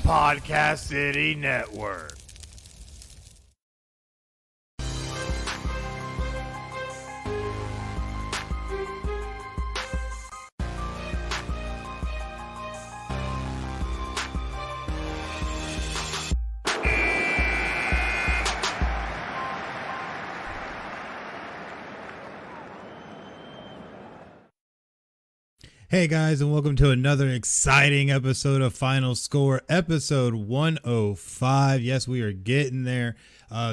Podcast City Network. Hey guys, and welcome to another exciting episode of Final Score, episode 105. Yes, we are getting there.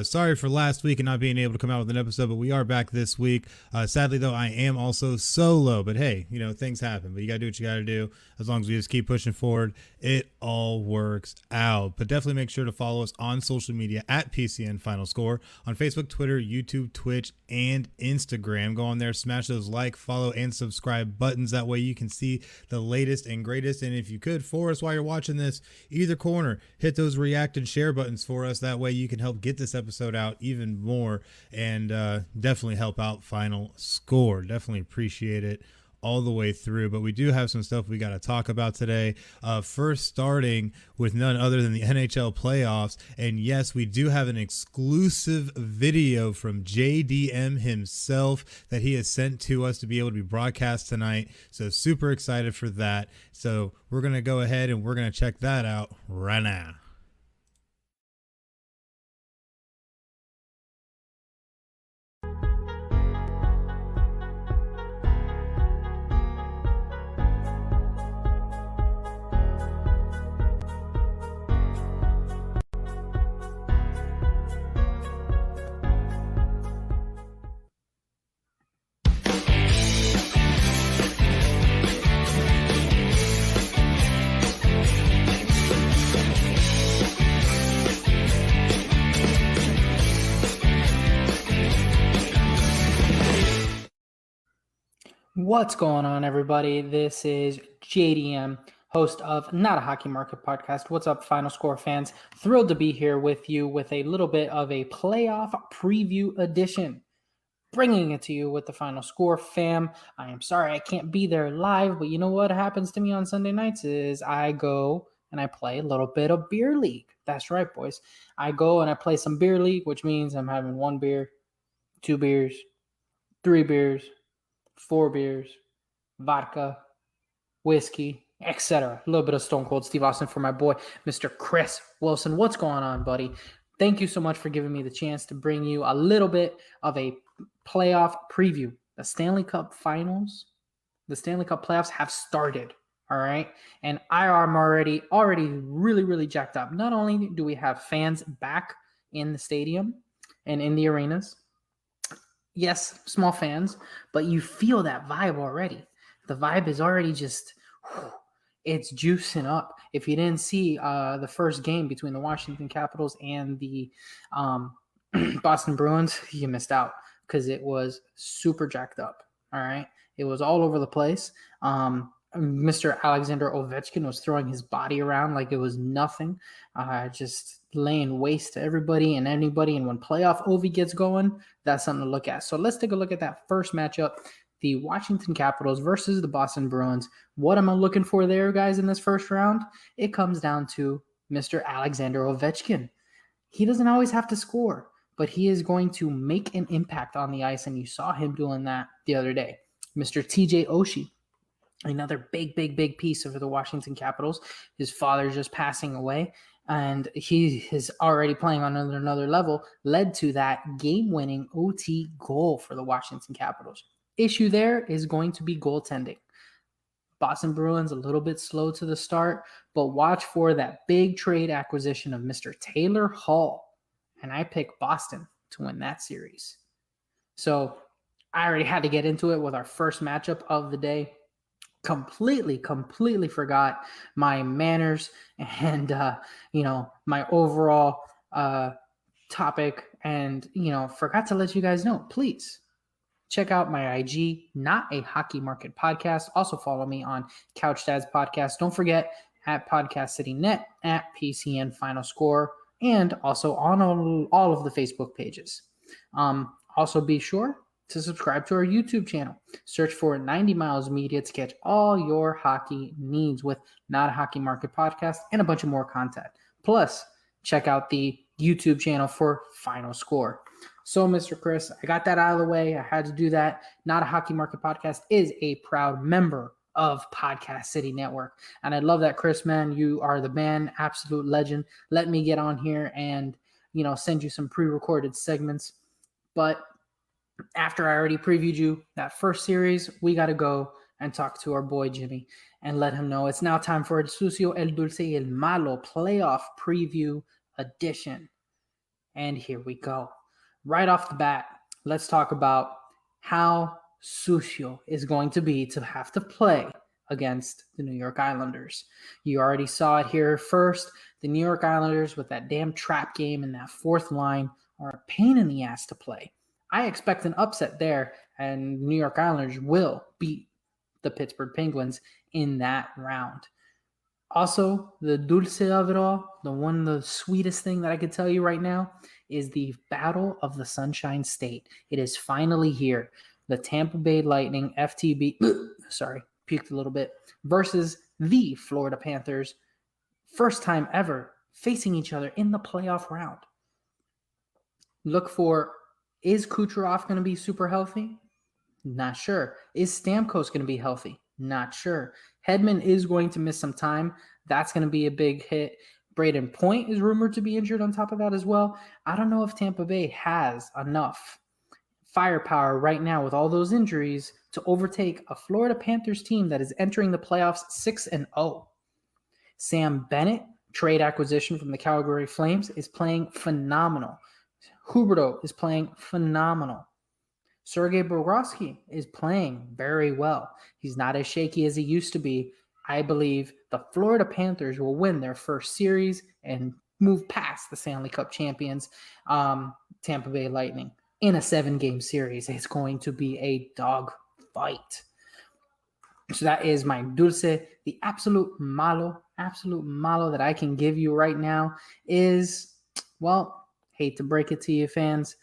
Sorry for last week and not being able to come out with an episode, but we are back this week. Sadly, though, I am also solo, but hey, you know, things happen, but you got to do what you got to do. As long as we just keep pushing forward, it all works out. But definitely make sure to follow us on social media at PCN Final Score on Facebook, Twitter, YouTube, Twitch, and Instagram. Go on there, smash those like, follow, and subscribe buttons. That way you can see the latest and greatest. And if you could, for us while you're watching this, either corner, hit those react and share buttons for us. That way you can help get this episode out even more and definitely help out Final Score. Definitely appreciate it all the way through. But we do have some stuff we got to talk about today. First, starting with none other than the NHL Playoffs. And yes, we do have an exclusive video from JDM himself that he has sent to us to be able to be broadcast tonight. So super excited for that. So we're going to go ahead and we're going to check that out right now. What's going on, everybody? This is JDM, host of Not a Hockey Market Podcast. What's up, Final Score fans? Thrilled to be here with you with a little bit of a playoff preview edition, bringing it to you with the Final Score fam. I am sorry I can't be there live, but you know what happens to me on Sunday nights is I go and I play a little bit of beer league. That's right, boys. I go and I play some beer league, which means I'm having 1 beer, 2 beers, 3 beers, 4 beers, vodka, whiskey, etc. A little bit of Stone Cold Steve Austin for my boy, Mr. Chris Wilson. What's going on, buddy? Thank you so much for giving me the chance to bring you a little bit of a playoff preview. The Stanley Cup Finals, the Stanley Cup Playoffs have started, all right? And I am already really, really jacked up. Not only do we have fans back in the stadium and in the arenas, yes, small fans, but you feel that vibe already. The vibe is already just, it's juicing up. If you didn't see the first game between the Washington Capitals and the Boston Bruins, you missed out because it was super jacked up, all right? It was all over the place. Mr. Alexander Ovechkin was throwing his body around like it was nothing, just laying waste to everybody and anybody. And when playoff Ovi gets going, that's something to look at. So let's take a look at that first matchup, the Washington Capitals versus the Boston Bruins. What am I looking for there, guys, in this first round? It comes down to Mr. Alexander Ovechkin. He doesn't always have to score, but he is going to make an impact on the ice, and you saw him doing that the other day. Mr. TJ Oshie, another big piece of the Washington Capitals. His father's just passing away, and he is already playing on another level, led to that game-winning OT goal for the Washington Capitals. Issue there is going to be goaltending. Boston Bruins a little bit slow to the start, but watch for that big trade acquisition of Mr. Taylor Hall, and I pick Boston to win that series. So I already had to get into it with our first matchup of the day. Completely forgot my manners and, my overall topic, and, forgot to let you guys know. Please check out my IG, Not a Hockey Market Podcast. Also follow me on Couch Dads Podcast. Don't forget at Podcast City Net, at PCN Final Score, and also on all of the Facebook pages. Also be sure to subscribe to our YouTube channel. Search for 90 Miles Media to catch all your hockey needs with Not a Hockey Market Podcast and a bunch of more content. Plus, check out the YouTube channel for Final Score. So, Mr. Chris, I got that out of the way. I had to do that. Not a Hockey Market Podcast is a proud member of Podcast City Network. And I love that, Chris, man. You are the man, absolute legend. Let me get on here and, send you some pre-recorded segments. But after I already previewed you that first series, we got to go and talk to our boy Jimmy and let him know it's now time for El Sucio, El Dulce y El Malo playoff preview edition. And here we go. Right off the bat, let's talk about how sucio is going to be to have to play against the New York Islanders. You already saw it here first. The New York Islanders with that damn trap game and that fourth line are a pain in the ass to play. I expect an upset there, and New York Islanders will beat the Pittsburgh Penguins in that round. Also, the dulce of it all, the sweetest thing that I could tell you right now is the Battle of the Sunshine State. It is finally here. The Tampa Bay Lightning, FTB, puked a little bit, versus the Florida Panthers. First time ever facing each other in the playoff round. Look for, is Kucherov going to be super healthy? Not sure. Is Stamkos going to be healthy? Not sure. Hedman is going to miss some time. That's going to be a big hit. Braden Point is rumored to be injured on top of that as well. I don't know if Tampa Bay has enough firepower right now with all those injuries to overtake a Florida Panthers team that is entering the playoffs 6-0. Sam Bennett, trade acquisition from the Calgary Flames, is playing phenomenal. Huberdeau is playing phenomenal. Sergei Bobrovsky is playing very well. He's not as shaky as he used to be. I believe the Florida Panthers will win their first series and move past the Stanley Cup champions, Tampa Bay Lightning, in a 7-game series. It's going to be a dog fight. So that is my dulce. The absolute malo that I can give you right now is, well, hate to break it to you fans,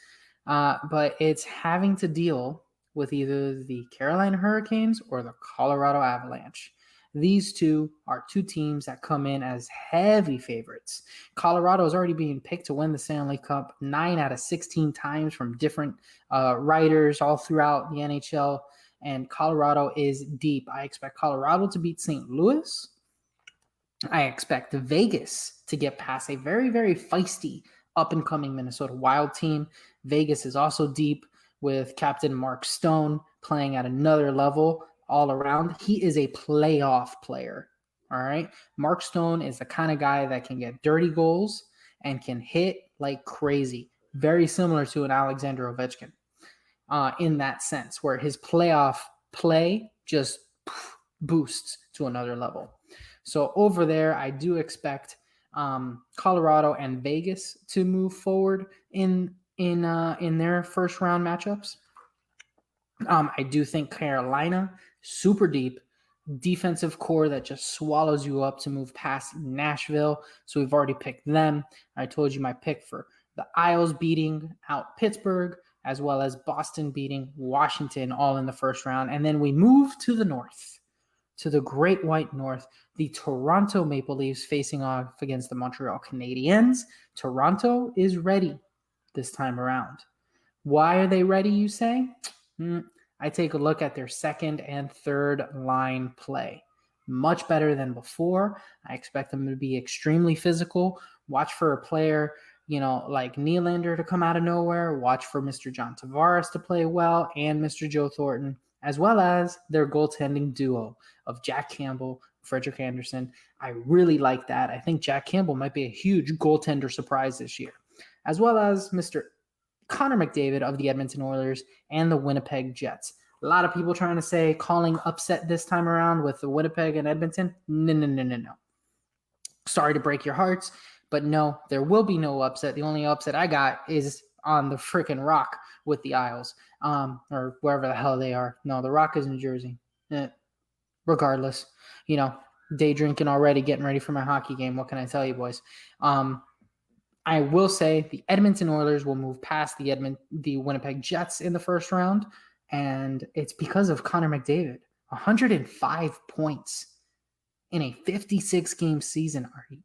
but it's having to deal with either the Carolina Hurricanes or the Colorado Avalanche. These two are two teams that come in as heavy favorites. Colorado is already being picked to win the Stanley Cup 9 out of 16 times from different writers all throughout the NHL, and Colorado is deep. I expect Colorado to beat St. Louis. I expect Vegas to get past a very, very feisty up-and-coming Minnesota Wild team. Vegas is also deep with Captain Mark Stone playing at another level all around. He is a playoff player, all right? Mark Stone is the kind of guy that can get dirty goals and can hit like crazy, very similar to an Alexander Ovechkin in that sense, where his playoff play just boosts to another level. So over there, I do expect Colorado and Vegas to move forward in their first round matchups. I do think Carolina, super deep, defensive core that just swallows you up to move past Nashville. So we've already picked them. I told you my pick for the Isles beating out Pittsburgh, as well as Boston beating Washington, all in the first round. And then we move to the north, to the Great White North, the Toronto Maple Leafs facing off against the Montreal Canadiens. Toronto is ready this time around. Why are they ready, you say? I take a look at their second and third line play. Much better than before. I expect them to be extremely physical. Watch for a player, like Nylander to come out of nowhere. Watch for Mr. John Tavares to play well and Mr. Joe Thornton, as well as their goaltending duo of Jack Campbell, Frederik Andersen. I really like that. I think Jack Campbell might be a huge goaltender surprise this year, as well as Mr. Connor McDavid of the Edmonton Oilers and the Winnipeg Jets. A lot of people trying to say calling upset this time around with the Winnipeg and Edmonton. No. Sorry to break your hearts, but no, there will be no upset. The only upset I got is on the freaking Rock with the Isles, or wherever the hell they are. No, the Rock is in Jersey. Regardless, day drinking already, getting ready for my hockey game. What can I tell you, boys? I will say the Edmonton Oilers will move past the Winnipeg Jets in the first round. And it's because of Connor McDavid. 105 points in a 56-game season. Are you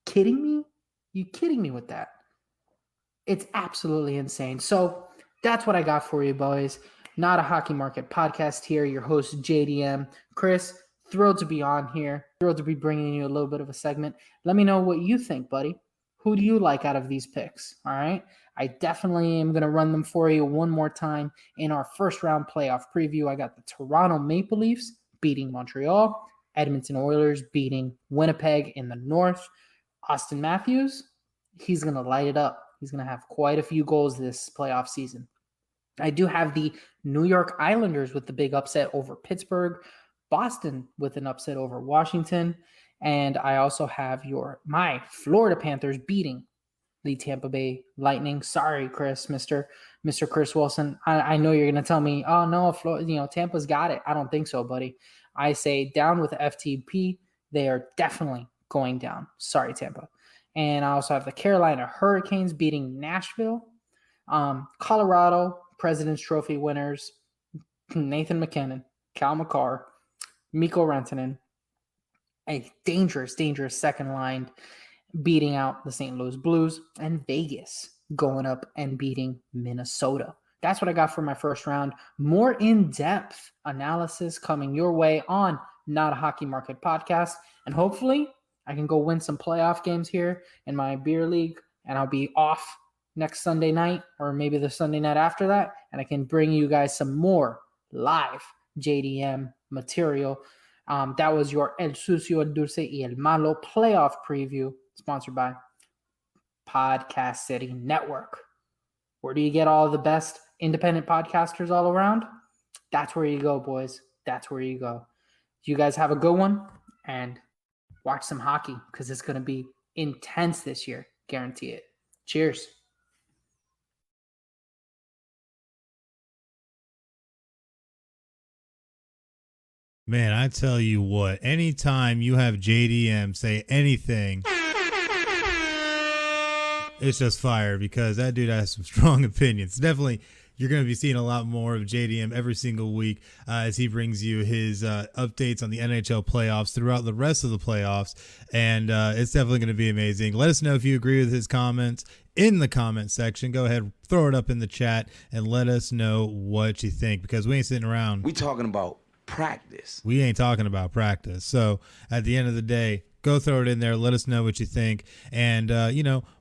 kidding me? You kidding me with that? It's absolutely insane. So that's what I got for you, boys. Not a Hockey Market podcast here. Your host, JDM. Chris, thrilled to be on here. Thrilled to be bringing you a little bit of a segment. Let me know what you think, buddy. Who do you like out of these picks? All right. I definitely am going to run them for you one more time in our first round playoff preview. I got the Toronto Maple Leafs beating Montreal, Edmonton Oilers beating Winnipeg in the North. Austin Matthews, he's going to light it up. He's going to have quite a few goals this playoff season. I do have the New York Islanders with the big upset over Pittsburgh, Boston with an upset over Washington, and I also have my Florida Panthers beating the Tampa Bay Lightning. Sorry, Chris, Mr. Chris Wilson. I know you're going to tell me, oh, no, Tampa's got it. I don't think so, buddy. I say down with the FTP. They are definitely going down. Sorry, Tampa. And I also have the Carolina Hurricanes beating Nashville. Colorado President's Trophy winners, Nathan McKinnon, Cal McCarr, Mikko Rantanen, a dangerous second line beating out the St. Louis Blues, and Vegas going up and beating Minnesota. That's what I got for my first round. More in-depth analysis coming your way on Not a Hockey Market podcast. And hopefully I can go win some playoff games here in my beer league, and I'll be off next Sunday night or maybe the Sunday night after that, and I can bring you guys some more live JDM material. That was your El Sucio, El Dulce y El Malo playoff preview, sponsored by Podcast City Network. Where do you get all the best independent podcasters all around? That's where you go, boys. That's where you go. You guys have a good one, and watch some hockey because it's going to be intense this year. Guarantee it. Cheers. Man, I tell you what, anytime you have JDM say anything, it's just fire, because that dude has some strong opinions. Definitely, you're going to be seeing a lot more of JDM every single week as he brings you his updates on the NHL playoffs throughout the rest of the playoffs. And it's definitely going to be amazing. Let us know if you agree with his comments in the comment section. Go ahead, throw it up in the chat and let us know what you think, because we ain't sitting around. We talking about practice. We ain't talking about practice. So at the end of the day, go throw it in there. Let us know what you think. And,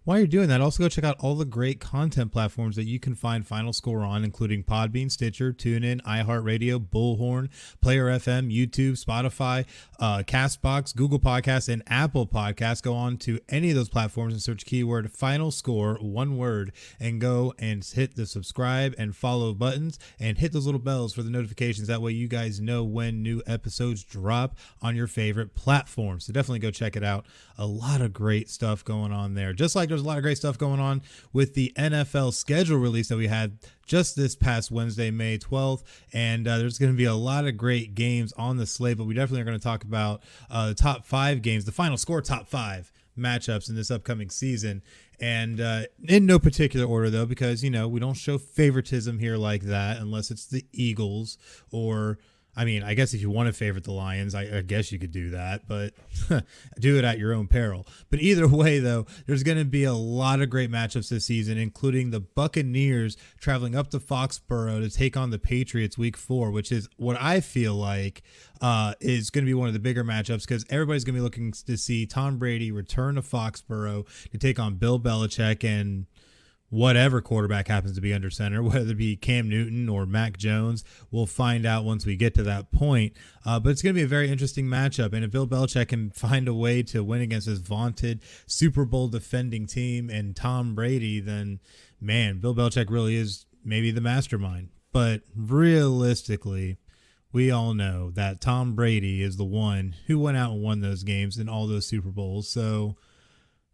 while you're doing that, also go check out all the great content platforms that you can find Final Score on, including Podbean, Stitcher, TuneIn, iHeartRadio, Bullhorn, Player FM, YouTube, Spotify, Castbox, Google Podcasts, and Apple Podcasts. Go on to any of those platforms and search keyword Final Score, one word, and go and hit the subscribe and follow buttons and hit those little bells for the notifications. That way you guys know when new episodes drop on your favorite platform. So definitely go check it out. A lot of great stuff going on there. Just like there's a lot of great stuff going on with the NFL schedule release that we had just this past Wednesday, May 12th. And there's going to be a lot of great games on the slate, but we definitely are going to talk about the top 5 games, the Final Score top 5 matchups in this upcoming season. And in no particular order, though, because, we don't show favoritism here like that unless it's the Eagles or, I guess if you want to favorite the Lions, I guess you could do that, but do it at your own peril. But either way, though, there's going to be a lot of great matchups this season, including the Buccaneers traveling up to Foxborough to take on the Patriots week 4, which is what I feel like is going to be one of the bigger matchups, because everybody's going to be looking to see Tom Brady return to Foxborough to take on Bill Belichick and whatever quarterback happens to be under center, whether it be Cam Newton or Mac Jones. We'll find out once we get to that point. But it's going to be a very interesting matchup. And if Bill Belichick can find a way to win against his vaunted Super Bowl defending team and Tom Brady, then, man, Bill Belichick really is maybe the mastermind. But realistically, we all know that Tom Brady is the one who went out and won those games in all those Super Bowls. So,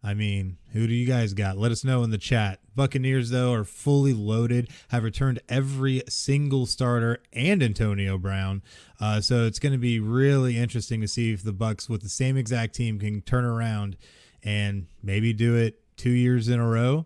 who do you guys got? Let us know in the chat. Buccaneers, though, are fully loaded, have returned every single starter and Antonio Brown. So it's going to be really interesting to see if the Bucs with the same exact team can turn around and maybe do it 2 years in a row.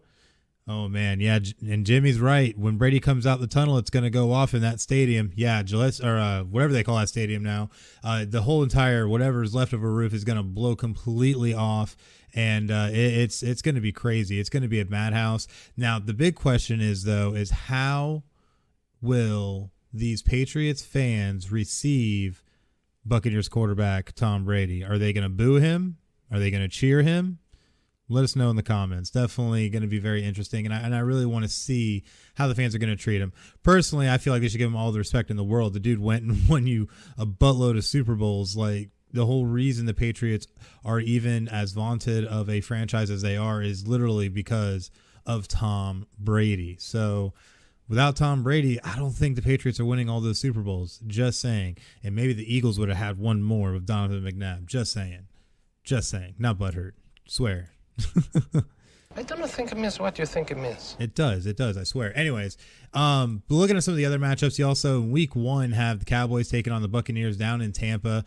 Oh, man. Yeah. And Jimmy's right. When Brady comes out the tunnel, it's going to go off in that stadium. Yeah. Gillette, or whatever they call that stadium now. The whole entire whatever's left of a roof is going to blow completely off. And it's going to be crazy. It's going to be a madhouse. Now, the big question is, though, is how will these Patriots fans receive Buccaneers quarterback Tom Brady? Are they going to boo him? Are they going to cheer him? Let us know in the comments. Definitely going to be very interesting, and I really want to see how the fans are going to treat him. Personally, I feel like they should give him all the respect in the world. The dude went and won you a buttload of Super Bowls. Like, the whole reason the Patriots are even as vaunted of a franchise as they are is literally because of Tom Brady. So without Tom Brady, I don't think the Patriots are winning all those Super Bowls. Just saying. And maybe the Eagles would have had one more with Donovan McNabb. Just saying. Just saying. Not butthurt. Swear. I don't think it means what you think it means. It does, I swear. Anyways, but looking at some of the other matchups, you also in week 1 have the Cowboys taking on the Buccaneers down in Tampa.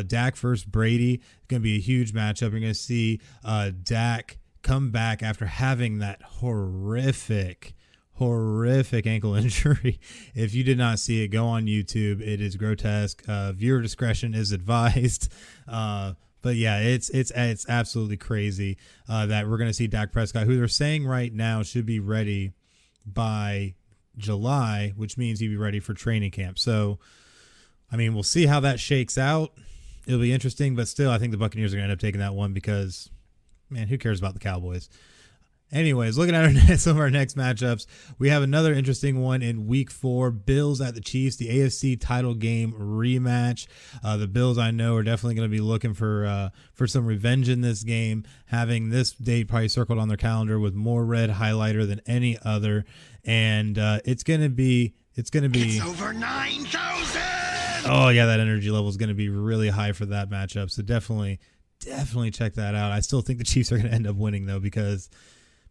Dak versus Brady. It's going to be a huge matchup. You're going to see Dak come back after having that horrific ankle injury. If you did not see it, go on YouTube. It is grotesque. Viewer discretion is advised. But yeah, it's absolutely crazy that we're going to see Dak Prescott, who they're saying right now should be ready by July, which means he'd be ready for training camp. So, I mean, we'll see how that shakes out. It'll be interesting, but still, I think the Buccaneers are going to end up taking that one because, man, who cares about the Cowboys? Anyways, looking at some of our next matchups, we have another interesting one in week 4, Bills at the Chiefs, the AFC title game rematch. The Bills, I know, are definitely going to be looking for some revenge in this game, having this date probably circled on their calendar with more red highlighter than any other. And it's over 9,000. Oh yeah, that energy level is going to be really high for that matchup. So definitely check that out. I still think the Chiefs are going to end up winning though, because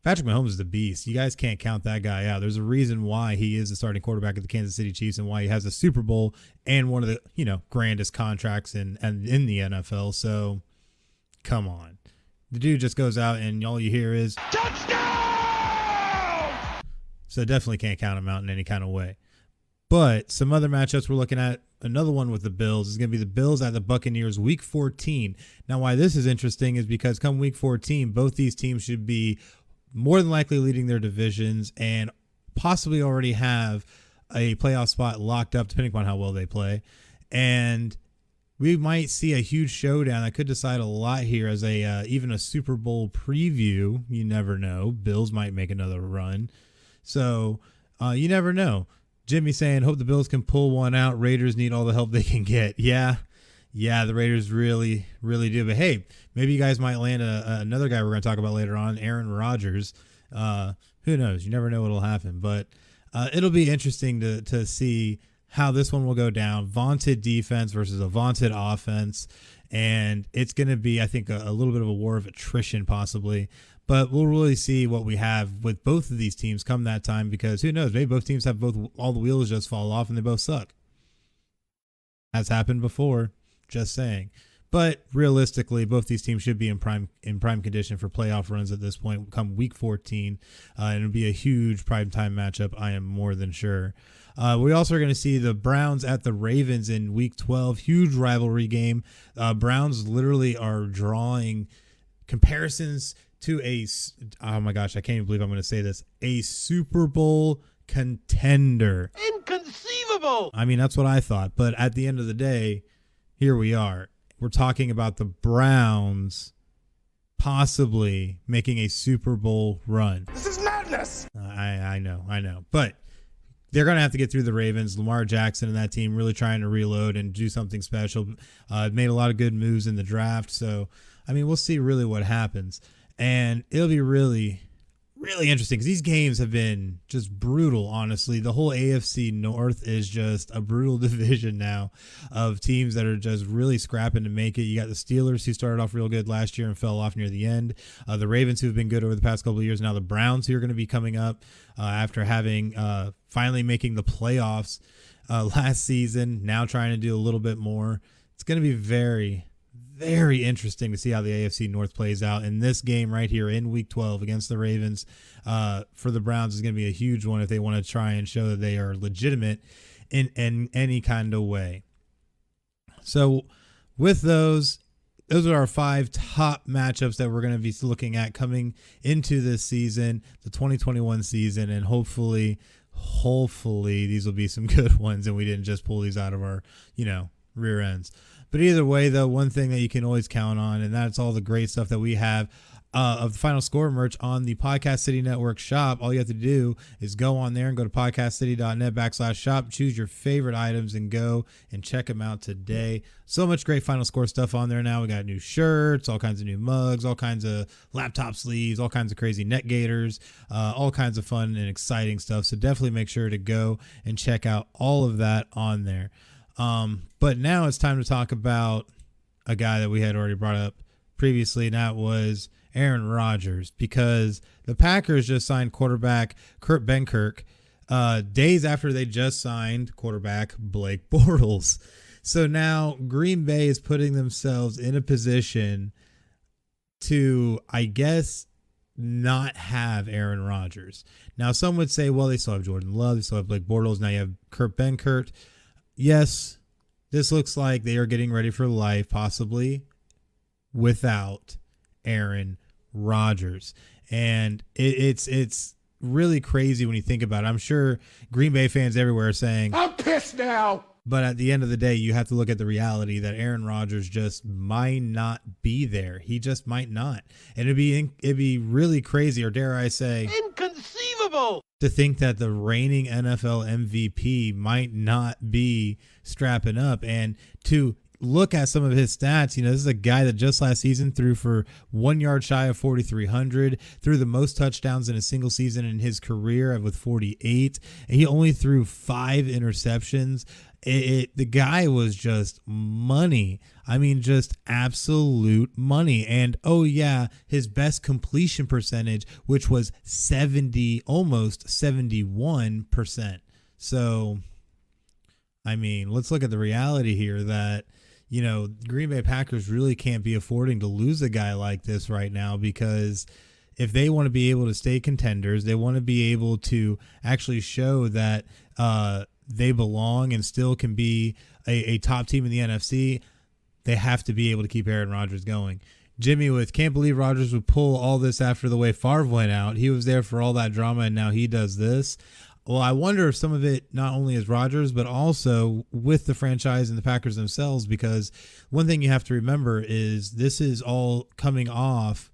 Patrick Mahomes is a beast. You guys can't count that guy out. There's a reason why he is the starting quarterback of the Kansas City Chiefs and why he has a Super Bowl and one of the, grandest contracts in the NFL. So come on. The dude just goes out and all you hear is touchdown. So definitely can't count him out in any kind of way. But some other matchups we're looking at, another one with the Bills is going to be the Bills at the Buccaneers week 14. Now, why this is interesting is because come week 14, both these teams should be more than likely leading their divisions and possibly already have a playoff spot locked up, depending upon how well they play. And we might see a huge showdown that could decide a lot here as even a Super Bowl preview. You never know. Bills might make another run. So you never know. Jimmy saying, hope the Bills can pull one out. Raiders need all the help they can get. Yeah, the Raiders really, really do. But hey, maybe you guys might land another guy we're going to talk about later on, Aaron Rodgers. Who knows? You never know what'll happen. But it'll be interesting to see how this one will go down. Vaunted defense versus a vaunted offense. And it's going to be, I think, a little bit of a war of attrition possibly. But we'll really see what we have with both of these teams come that time, because who knows? Maybe both teams have all the wheels just fall off and they both suck. Has happened before. Just saying. But realistically, both these teams should be in prime condition for playoff runs at this point come week 14. And it'll be a huge primetime matchup, I am more than sure. We also are going to see the Browns at the Ravens in week 12. Huge rivalry game. Browns literally are drawing comparisons to oh my gosh, I can't even believe I'm going to say this, a Super Bowl contender. Inconceivable. I mean, that's what I thought. But at the end of the day, here we are. We're talking about the Browns possibly making a Super Bowl run. This is madness. I know. But they're going to have to get through the Ravens. Lamar Jackson and that team really trying to reload and do something special. Made a lot of good moves in the draft. So, I mean, we'll see really what happens. And it'll be really, really interesting because these games have been just brutal, honestly. The whole AFC North is just a brutal division now of teams that are just really scrapping to make it. You got the Steelers, who started off real good last year and fell off near the end. The Ravens, who have been good over the past couple of years. Now the Browns, who are going to be coming up after having finally making the playoffs last season, now trying to do a little bit more. It's going to be very very interesting to see how the AFC North plays out. And this game right here in Week 12 against the Ravens for the Browns is going to be a huge one if they want to try and show that they are legitimate in any kind of way. So with those are our 5 top matchups that we're going to be looking at coming into this season, the 2021 season, and hopefully these will be some good ones and we didn't just pull these out of our, rear ends. But either way, though, one thing that you can always count on, and that's all the great stuff that we have of the Final Score merch on the Podcast City Network shop. All you have to do is go on there and go to podcastcity.net/shop, choose your favorite items, and go and check them out today. So much great Final Score stuff on there now. We got new shirts, all kinds of new mugs, all kinds of laptop sleeves, all kinds of crazy net gaiters, all kinds of fun and exciting stuff. So definitely make sure to go and check out all of that on there. But now it's time to talk about a guy that we had already brought up previously, and that was Aaron Rodgers, because the Packers just signed quarterback Kurt Benkirk days after they just signed quarterback Blake Bortles. So now Green Bay is putting themselves in a position to, I guess, not have Aaron Rodgers. Now, some would say, well, they still have Jordan Love, they still have Blake Bortles, now you have Kurt Benkirk. Yes, this looks like they are getting ready for life, possibly without Aaron Rodgers. And it's really crazy when you think about it. I'm sure Green Bay fans everywhere are saying, I'm pissed now. But at the end of the day, you have to look at the reality that Aaron Rodgers just might not be there. He just might not. And it'd be really crazy, or dare I say, Inconceivable. to think that the reigning NFL MVP might not be strapping up. And to look at some of his stats, this is a guy that just last season threw for 1 yard shy of 4,300, threw the most touchdowns in a single season in his career with 48, and he only threw 5 interceptions. The guy was just money. I mean, just absolute money. And his best completion percentage, which was almost 71%. So, I mean, let's look at the reality here that, Green Bay Packers really can't be affording to lose a guy like this right now, because if they want to be able to stay contenders, they want to be able to actually show that they belong and still can be a top team in the NFC, they have to be able to keep Aaron Rodgers going. Jimmy can't believe Rodgers would pull all this after the way Favre went out. He was there for all that drama, and now he does this. Well, I wonder if some of it not only is Rodgers, but also with the franchise and the Packers themselves, because one thing you have to remember is this is all coming off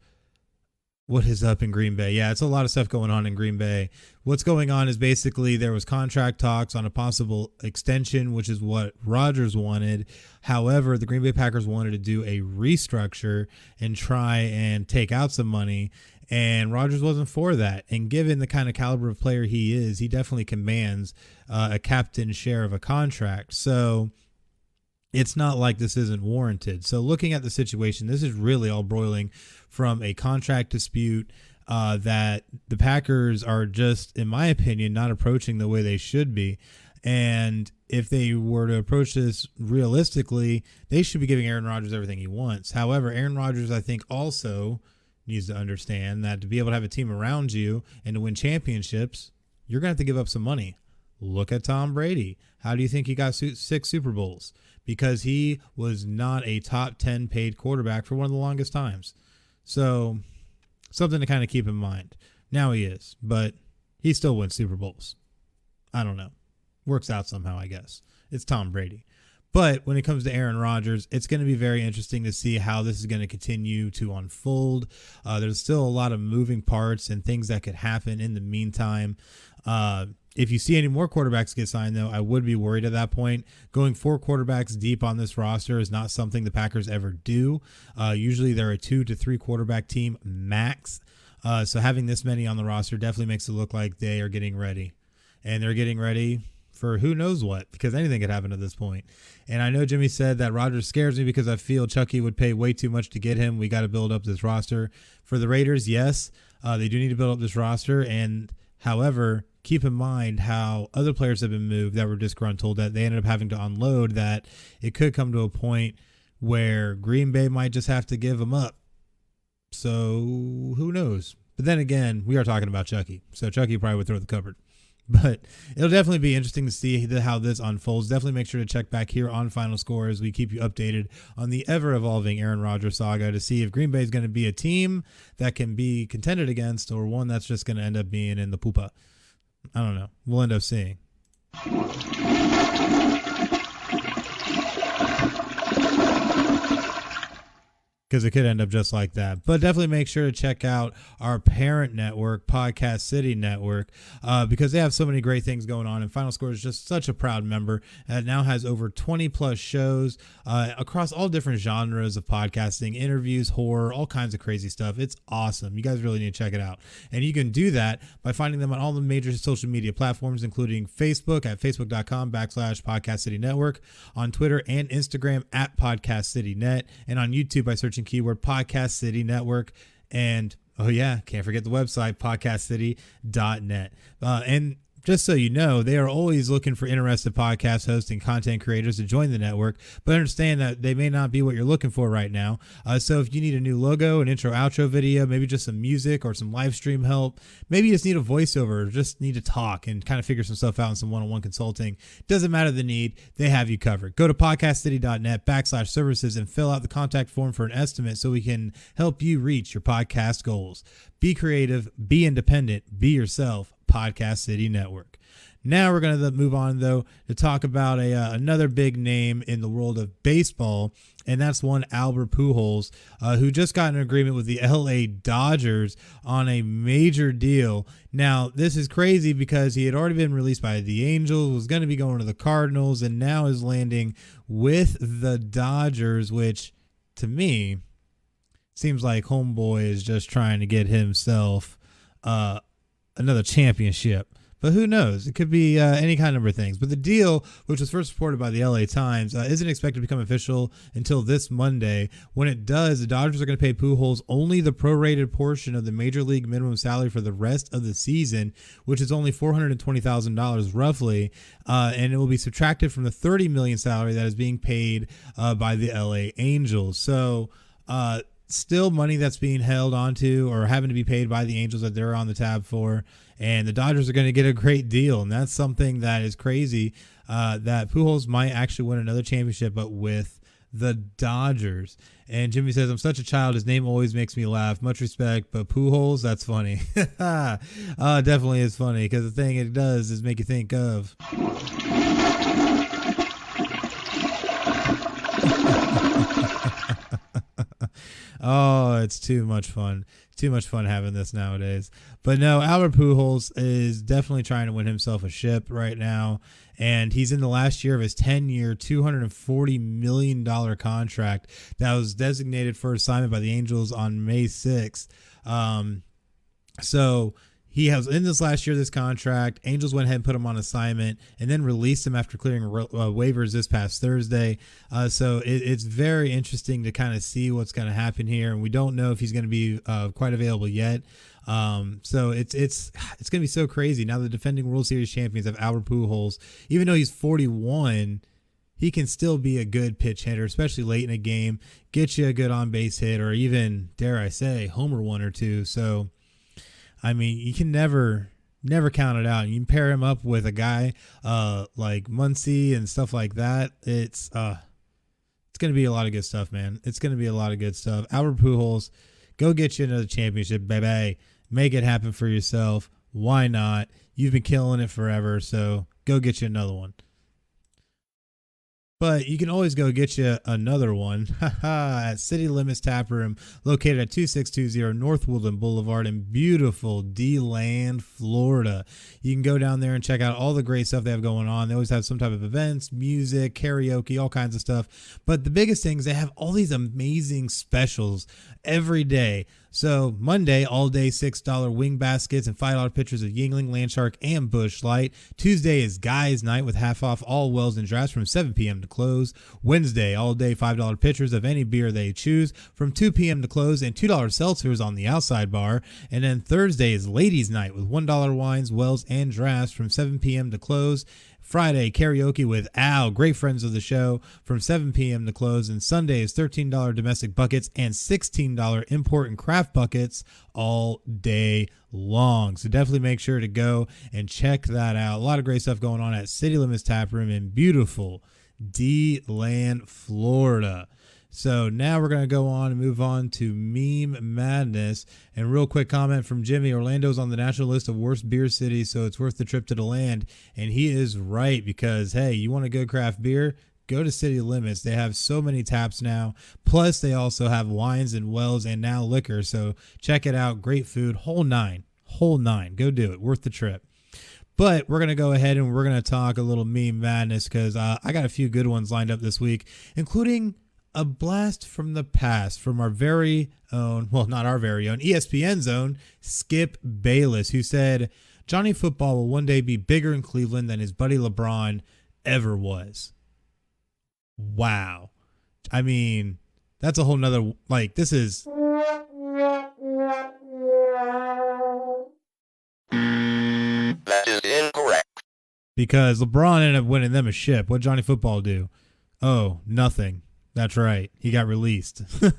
what is up in Green Bay. Yeah, it's a lot of stuff going on in Green Bay. What's going on is basically there was contract talks on a possible extension, which is what Rodgers wanted. However, the Green Bay Packers wanted to do a restructure and try and take out some money, and Rodgers wasn't for that. And given the kind of caliber of player he is, he definitely commands a captain share of a contract. So it's not like this isn't warranted. So looking at the situation, this is really all broiling from a contract dispute that the Packers are just, in my opinion, not approaching the way they should be. And if they were to approach this realistically, they should be giving Aaron Rodgers everything he wants. However, Aaron Rodgers, I think, also needs to understand that to be able to have a team around you and to win championships, you're going to have to give up some money. Look at Tom Brady. How do you think he got 6 Super Bowls? Because he was not a top 10 paid quarterback for one of the longest times. So something to kind of keep in mind. Now he is, but he still wins Super Bowls. I don't know. Works out somehow, I guess. It's Tom Brady. But when it comes to Aaron Rodgers, it's going to be very interesting to see how this is going to continue to unfold. There's still a lot of moving parts and things that could happen in the meantime. If you see any more quarterbacks get signed, though, I would be worried at that point. Going 4 quarterbacks deep on this roster is not something the Packers ever do. Usually they're a 2 to 3 quarterback team max. So having this many on the roster definitely makes it look like they are getting ready. And they're getting ready for who knows what, because anything could happen at this point. And I know Jimmy said that Rodgers scares me because I feel Chucky would pay way too much to get him. We got to build up this roster. For the Raiders, yes, they do need to build up this roster. And however, keep in mind how other players have been moved that were disgruntled, that they ended up having to unload, that it could come to a point where Green Bay might just have to give him up. So who knows? But then again, we are talking about Chucky. So Chucky probably would throw the cupboard. But it'll definitely be interesting to see how this unfolds. Definitely make sure to check back here on Final Score as we keep you updated on the ever-evolving Aaron Rodgers saga to see if Green Bay is going to be a team that can be contended against or one that's just going to end up being in the poopa. I don't know. We'll end up seeing. Because it could end up just like that. But definitely make sure to check out our parent network, Podcast City Network, because they have so many great things going on. And Final Score is just such a proud member. It now has over 20 plus shows across all different genres of podcasting, interviews, horror, all kinds of crazy stuff. It's awesome. You guys really need to check it out. And you can do that by finding them on all the major social media platforms, including Facebook at facebook.com/Podcast City Network, on Twitter and Instagram at Podcast City Net, and on YouTube by searching keyword Podcast City Network. And oh yeah, can't forget the website podcastcity.net. And just so you know, they are always looking for interested podcast hosts and content creators to join the network, but understand that they may not be what you're looking for right now. So if you need a new logo, an intro outro video, maybe just some music or some live stream help, maybe you just need a voiceover or just need to talk and kind of figure some stuff out in some one-on-one consulting, doesn't matter the need, they have you covered. Go to podcastcity.net/services and fill out the contact form for an estimate so we can help you reach your podcast goals. Be creative, be independent, be yourself. Podcast City Network. Now we're going to move on, though, to talk about another big name in the world of baseball, and that's one Albert Pujols, who just got an agreement with the LA Dodgers on a major deal. Now, this is crazy because he had already been released by the Angels, was going to be going to the Cardinals, and now is landing with the Dodgers, which, to me, seems like homeboy is just trying to get himself another championship, but who knows? It could be any kind of number of things. But the deal, which was first reported by the LA Times, isn't expected to become official until this Monday. When it does, the Dodgers are going to pay Pujols only the prorated portion of the major league minimum salary for the rest of the season, which is only $420,000 roughly, and it will be subtracted from the $30 million salary that is being paid by the LA Angels. So still money that's being held onto or having to be paid by the Angels that they're on the tab for, and the Dodgers are going to get a great deal. And that's something that is crazy, that Pujols might actually win another championship, but with the Dodgers. And Jimmy says, I'm such a child, his name always makes me laugh, much respect, but Pujols, that's funny. Definitely is funny, because the thing it does is make you think of oh, it's too much fun. Too much fun having this nowadays. But no, Albert Pujols is definitely trying to win himself a ship right now. And he's in the last year of his 10-year, $240 million contract that was designated for assignment by the Angels on May 6th. So he has in this last year, this contract, Angels went ahead and put him on assignment and then released him after clearing waivers this past Thursday. So it's very interesting to kind of see what's going to happen here. And we don't know if he's going to be quite available yet. So it's going to be so crazy. Now the defending World Series champions of Albert Pujols, even though he's 41, he can still be a good pitch hitter, especially late in a game, get you a good on base hit, or even, dare I say, homer one or two. So, I mean, you can never count it out. You can pair him up with a guy like Muncy and stuff like that. It's going to be a lot of good stuff, man. It's going to be a lot of good stuff. Albert Pujols, go get you another championship, baby. Make it happen for yourself. Why not? You've been killing it forever, so go get you another one. But you can always go get you another one at City Limits Tap Room, located at 2620 North Woodland Boulevard in beautiful D-Land, Florida. You can go down there and check out all the great stuff they have going on. They always have some type of events, music, karaoke, all kinds of stuff. But the biggest thing is they have all these amazing specials every day. So Monday, all day $6 wing baskets and $5 pitchers of Yingling, Landshark, and Busch Light. Tuesday is Guys Night with half off all wells and drafts from 7 p.m. close. Wednesday, all day $5 pitchers of any beer they choose from 2 p.m. to close, and $2 seltzers on the outside bar. And then Thursday is ladies night with $1 wines, wells, and drafts from 7 p.m. to close. Friday, karaoke with Al, great friends of the show, from 7 p.m. to close. And Sunday is $13 domestic buckets and $16 import and craft buckets all day long. So definitely make sure to go and check that out. A lot of great stuff going on at City Limits Tap Room in beautiful D-Land, Florida. So now we're going to go on and move on to Meme Madness. And real quick comment from Jimmy: Orlando's on the national list of worst beer cities, so it's worth the trip to the land. And he is right, because, hey, you want a good craft beer? Go to City Limits. They have so many taps now. Plus, they also have wines and wells and now liquor. So check it out. Great food. Whole nine. Go do it. Worth the trip. But we're going to go ahead and we're going to talk a little Meme Madness, because I got a few good ones lined up this week, including a blast from the past from our very own, well, not our very own, ESPN's own Skip Bayless, who said Johnny Football will one day be bigger in Cleveland than his buddy LeBron ever was. Wow. I mean, that's a whole nother, like, this is. That is incorrect. Because LeBron ended up winning them a ship. What Johnny Football do? Oh, nothing. That's right. He got released. And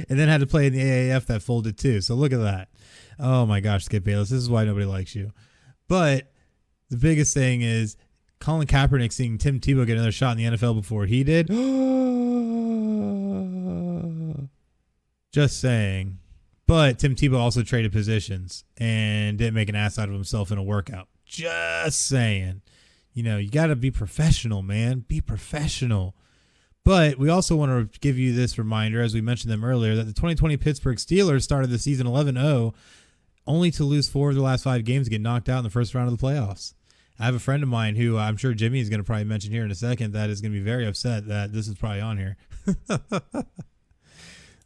then had to play in the AAF that folded too. So look at that. Oh my gosh, Skip Bayless. This is why nobody likes you. But the biggest thing is Colin Kaepernick seeing Tim Tebow get another shot in the NFL before he did. Just saying. But Tim Tebow also traded positions and didn't make an ass out of himself in a workout. Just saying. You know, you got to be professional, man. Be professional. But we also want to give you this reminder, as we mentioned them earlier, that the 2020 Pittsburgh Steelers started the season 11-0, only to lose 4 of their last 5 games and get knocked out in the first round of the playoffs. I have a friend of mine who I'm sure Jimmy is going to probably mention here in a second that is going to be very upset that this is probably on here.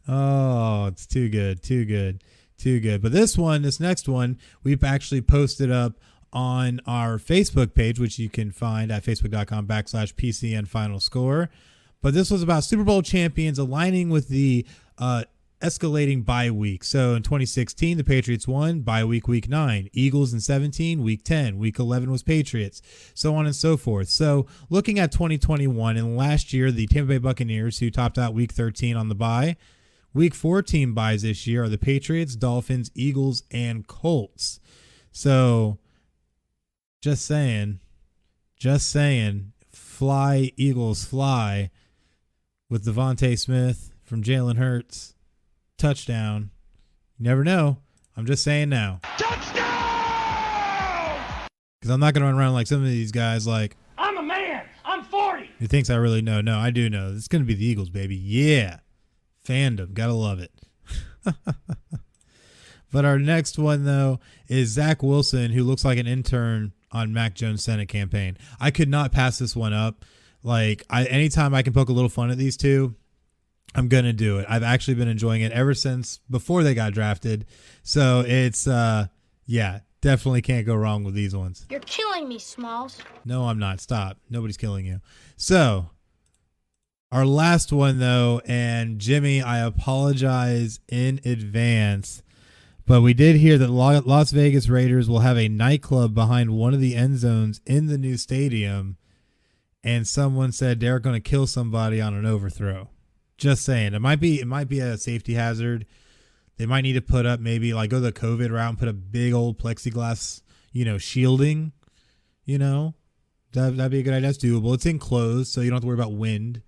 Oh, it's too good. But this next one, we've actually posted up on our Facebook page, which you can find at facebook.com/PCN Final Score. But this was about Super Bowl champions aligning with the escalating bye week. So in 2016, the Patriots won bye week 9. Eagles in 17, week 10. Week 11 was Patriots, so on and so forth. So looking at 2021, and last year, the Tampa Bay Buccaneers, who topped out week 13 on the bye. Week 14 buys this year are the Patriots, Dolphins, Eagles, and Colts. So just saying, fly, Eagles, fly. With Devontae Smith from Jalen Hurts, touchdown. You never know. I'm just saying now. Touchdown! Because I'm not going to run around like some of these guys like, I'm a man. I'm 40. who thinks I really know. No, I do know. It's going to be the Eagles, baby. Yeah. Fandom. Got to love it. But our next one, though, is Zach Wilson, who looks like an intern on Mac Jones' Senate campaign. I could not pass this one up. Like, anytime I can poke a little fun at these two, I'm going to do it. I've actually been enjoying it ever since before they got drafted. So it's, yeah, definitely can't go wrong with these ones. You're killing me, Smalls. No, I'm not. Stop. Nobody's killing you. So our last one, though, and Jimmy, I apologize in advance, but we did hear that Las Vegas Raiders will have a nightclub behind one of the end zones in the new stadium. And someone said they're going to kill somebody on an overthrow. Just saying. It might be a safety hazard. They might need to put up maybe like go the COVID route and put a big old plexiglass, shielding, that'd be a good idea. That's doable. It's enclosed, so you don't have to worry about wind.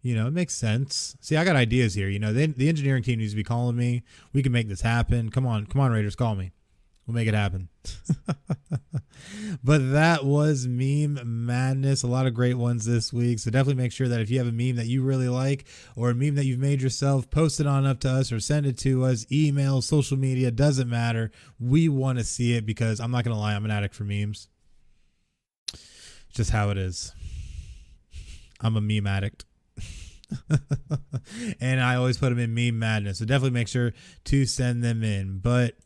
It makes sense. See, I got ideas here. The engineering team needs to be calling me. We can make this happen. Come on, Raiders, call me. We'll make it happen. But that was Meme Madness. A lot of great ones this week. So definitely make sure that if you have a meme that you really like or a meme that you've made yourself, post it on up to us or send it to us. Email, social media, doesn't matter. We want to see it because I'm not going to lie, I'm an addict for memes. It's just how it is. I'm a meme addict. And I always put them in Meme Madness. So definitely make sure to send them in. But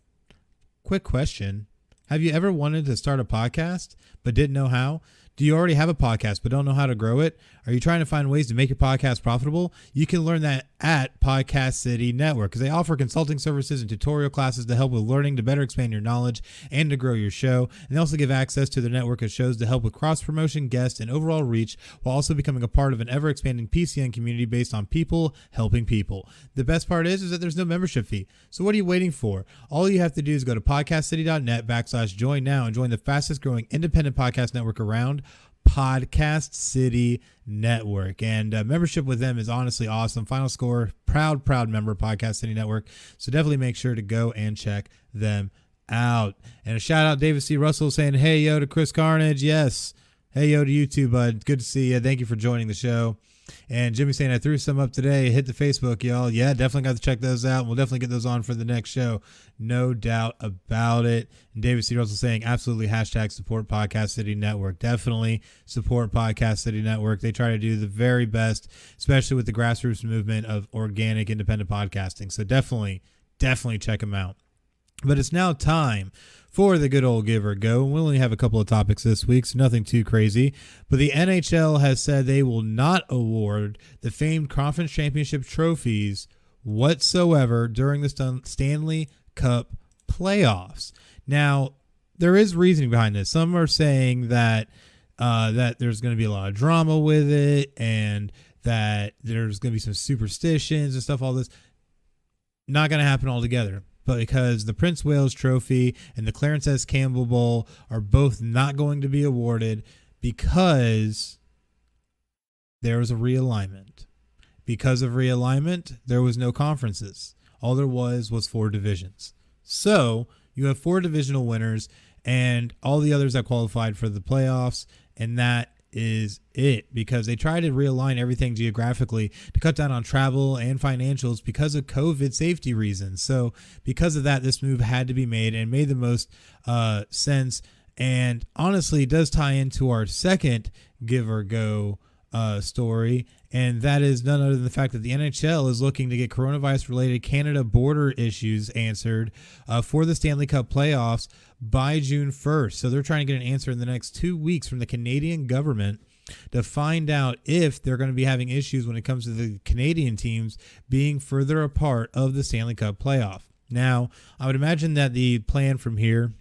quick question. Have you ever wanted to start a podcast but didn't know how? Do you already have a podcast but don't know how to grow it? Are you trying to find ways to make your podcast profitable? You can learn that at Podcast City Network, because they offer consulting services and tutorial classes to help with learning to better expand your knowledge and to grow your show. And they also give access to their network of shows to help with cross-promotion, guests, and overall reach, while also becoming a part of an ever-expanding PCN community based on people helping people. The best part is that there's no membership fee. So what are you waiting for? All you have to do is go to podcastcity.net/join now and join the fastest growing independent podcast network around, Podcast City Network. And membership with them is honestly awesome. Final Score, proud member of Podcast City Network. So definitely make sure to go and check them out. And a shout out David C. Russell saying, hey, yo, to Chris Carnage. Yes. Hey, yo, to you too, bud. Good to see you. Thank you for joining the show. And Jimmy saying, I threw some up today. Hit the Facebook, y'all. Yeah, definitely got to check those out. We'll definitely get those on for the next show. No doubt about it. And David C. Russell saying, absolutely, #support Podcast City Network. Definitely support Podcast City Network. They try to do the very best, especially with the grassroots movement of organic independent podcasting. So definitely check them out. But it's now time for the good old give or go. We only have a couple of topics this week, so nothing too crazy. But the NHL has said they will not award the famed conference championship trophies whatsoever during the Stanley Cup playoffs. Now, there is reasoning behind this. Some are saying that that there's going to be a lot of drama with it, and that there's going to be some superstitions and stuff. All this not going to happen altogether. But because the Prince Wales Trophy and the Clarence S. Campbell Bowl are both not going to be awarded because there was a realignment. Because of realignment, there was no conferences. All there was 4 divisions. So you have 4 divisional winners and all the others that qualified for the playoffs, and that is it, because they try to realign everything geographically to cut down on travel and financials because of COVID safety reasons. So because of that, this move had to be made and made the most sense, and honestly does tie into our second give or go story, and that is none other than the fact that the NHL is looking to get coronavirus related Canada border issues answered for the Stanley Cup playoffs by June 1st. So they're trying to get an answer in the next 2 weeks from the Canadian government to find out if they're going to be having issues when it comes to the Canadian teams being further apart of the Stanley Cup playoff. Now, I would imagine that the plan from here,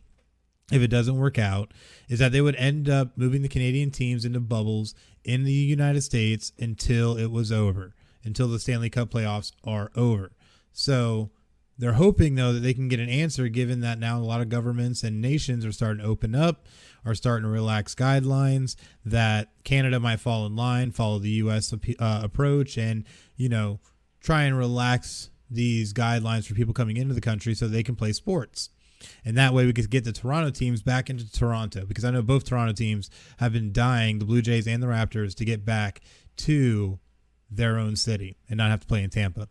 if it doesn't work out, is that they would end up moving the Canadian teams into bubbles in the United States until it was over, until the Stanley Cup playoffs are over. So they're hoping, though, that they can get an answer, given that now a lot of governments and nations are starting to open up, are starting to relax guidelines, that Canada might fall in line, follow the U.S. approach, and, try and relax these guidelines for people coming into the country so they can play sports. And that way we could get the Toronto teams back into Toronto, because I know both Toronto teams have been dying, the Blue Jays and the Raptors, to get back to their own city and not have to play in Tampa.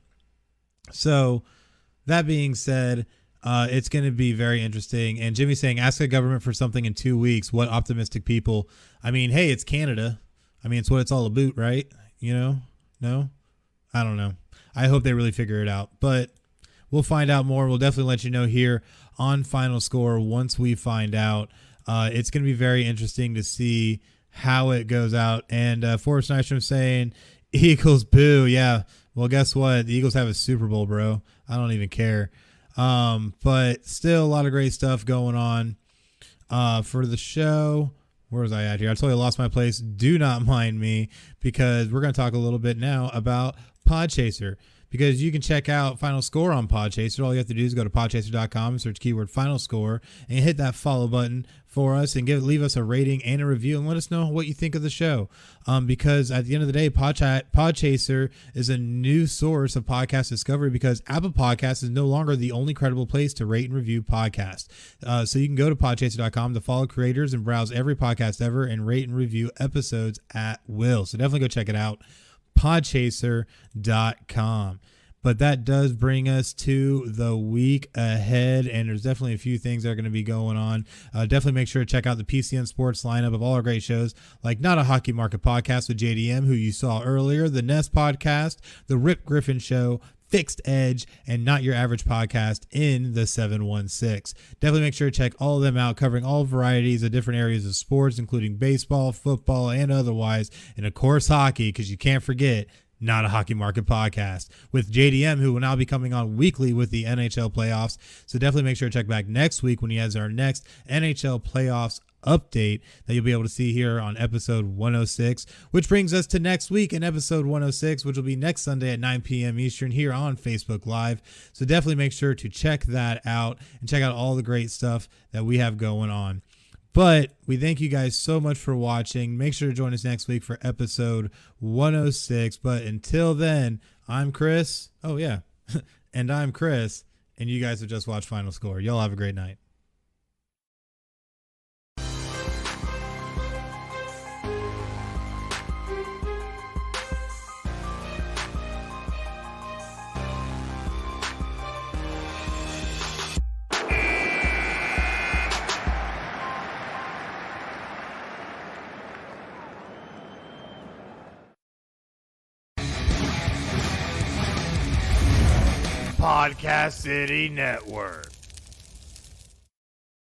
So that being said, it's going to be very interesting. And Jimmy's saying, ask the government for something in 2 weeks. What optimistic people. I mean, hey, it's Canada. I mean, it's what it's all about, right? No? I don't know. I hope they really figure it out. But we'll find out more. We'll definitely let you know here on Final Score once we find out. It's going to be very interesting to see how it goes out. And Forrest Nystrom saying, Eagles boo. Yeah, well, guess what? The Eagles have a Super Bowl, bro. I don't even care. But still a lot of great stuff going on for the show. Where was I at here? I told you I lost my place. Do not mind me, because we're going to talk a little bit now about Podchaser, because you can check out Final Score on Podchaser. All you have to do is go to podchaser.com and search keyword Final Score and hit that follow button for us and leave us a rating and a review and let us know what you think of the show. Because at the end of the day, Podchaser is a new source of podcast discovery, because Apple Podcasts is no longer the only credible place to rate and review podcasts. So you can go to podchaser.com to follow creators and browse every podcast ever and rate and review episodes at will. So definitely go check it out. Podchaser.com. But that does bring us to the week ahead, and there's definitely a few things that are going to be going on. Definitely make sure to check out the PCN Sports lineup of all our great shows, like Not a Hockey Market Podcast with JDM, who you saw earlier, the Nest Podcast, the Rip Griffin Show, fixed edge and not your average podcast in the 716. Definitely make sure to check all of them out, covering all varieties of different areas of sports, including baseball, football, and otherwise. And of course, hockey, because you can't forget Not a Hockey Market Podcast with JDM, who will now be coming on weekly with the NHL Playoffs. So definitely make sure to check back next week when he has our next NHL Playoffs update that you'll be able to see here on episode 106, which brings us to next week in episode 106, which will be next Sunday at 9 p.m. Eastern here on Facebook Live. So definitely make sure to check that out and check out all the great stuff that we have going on. But we thank you guys so much for watching. Make sure to join us next week for episode 106. But until then, I'm Chris. Oh, yeah. And I'm Chris. And you guys have just watched Final Score. Y'all have a great night. Podcast City Network.